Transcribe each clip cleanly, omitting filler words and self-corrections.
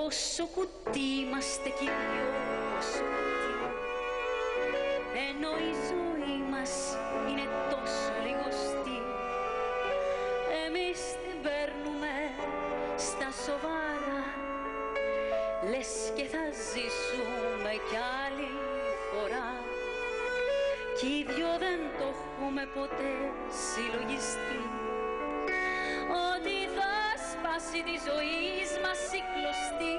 πόσο κουτί είμαστε κι οι δυο, πόσο κουτί. Ενώ η ζωή μας είναι τόσο λιγοστή, εμείς την παίρνουμε στα σοβαρά, λες και θα ζήσουμε κι άλλη φορά. Κι οι δυο δεν το έχουμε ποτέ συλλογιστεί, ότι θα σπάσει τη ζωή μας η κλωστή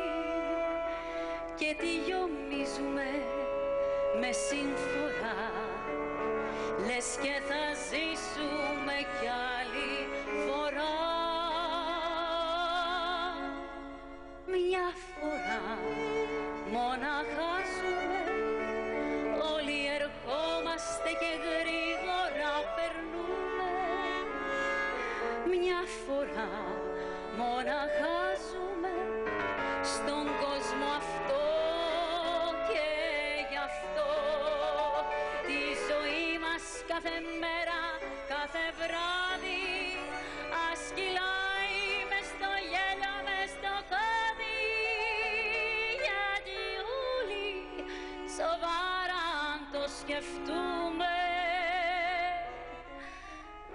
και τη γιομίζουμε με συμφορά, λες και θα ζήσουμε κι άλλη φορά. Μια φορά μόναχα ζούμε, όλοι ερχόμαστε και γρήγορα περνούμε. Μια φορά μόναχα ζούμε στον κόσμο αυτό, και γι' αυτό τη ζωή μας κάθε μέρα, κάθε βράδυ ας κυλάει μες στο γέλιο, μες στο χάδι, γιατί όλοι σοβαρά αν το σκεφτούμε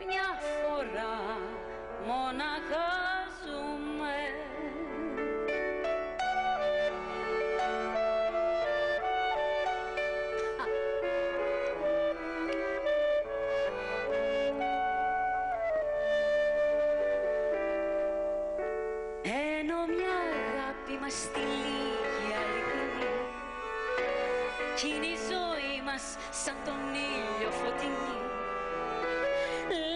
μια φορά μόναχα ζούμε. Ενώ μια αγάπη μας τη λίγη αληθινή, κι είναι η ζωή μας σαν τον ήλιο φωτεινή.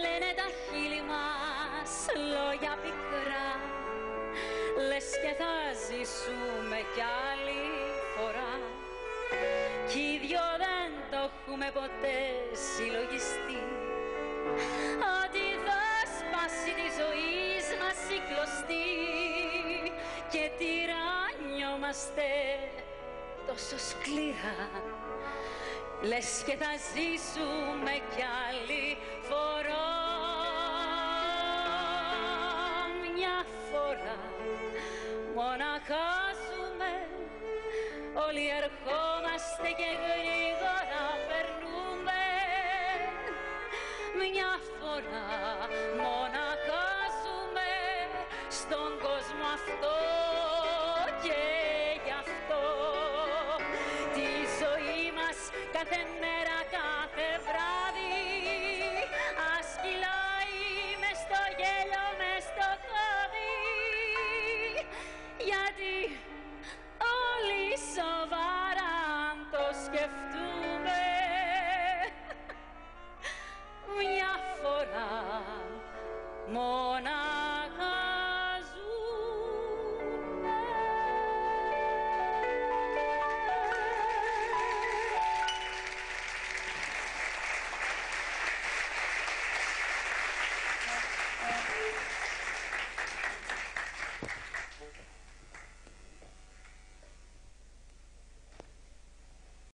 Λένε τα χείλη μας λόγια πικρά, λες και θα ζήσουμε κι άλλη φορά. Κι οι δυο δεν το έχουμε ποτέ συλλογιστεί, ότι θα σπάσει τη ζωή μας η κλωστή και τυραννιόμαστε τόσο σκληρά, λες και θα ζήσουμε κι άλλη φορά. Μια φορά μόναχα ζούμε, όλοι ερχόμαστε και γρήγορα περνούμε. Μια φορά μόναχα ζούμε στον κόσμο αυτό, και γι' αυτό τη ζωή μας κάθε μέρα, κάθε βράδυ ας κυλάει μες στο γέλιο, μες στο χάδι, γιατί όλοι σοβαρά αν το σκεφτούν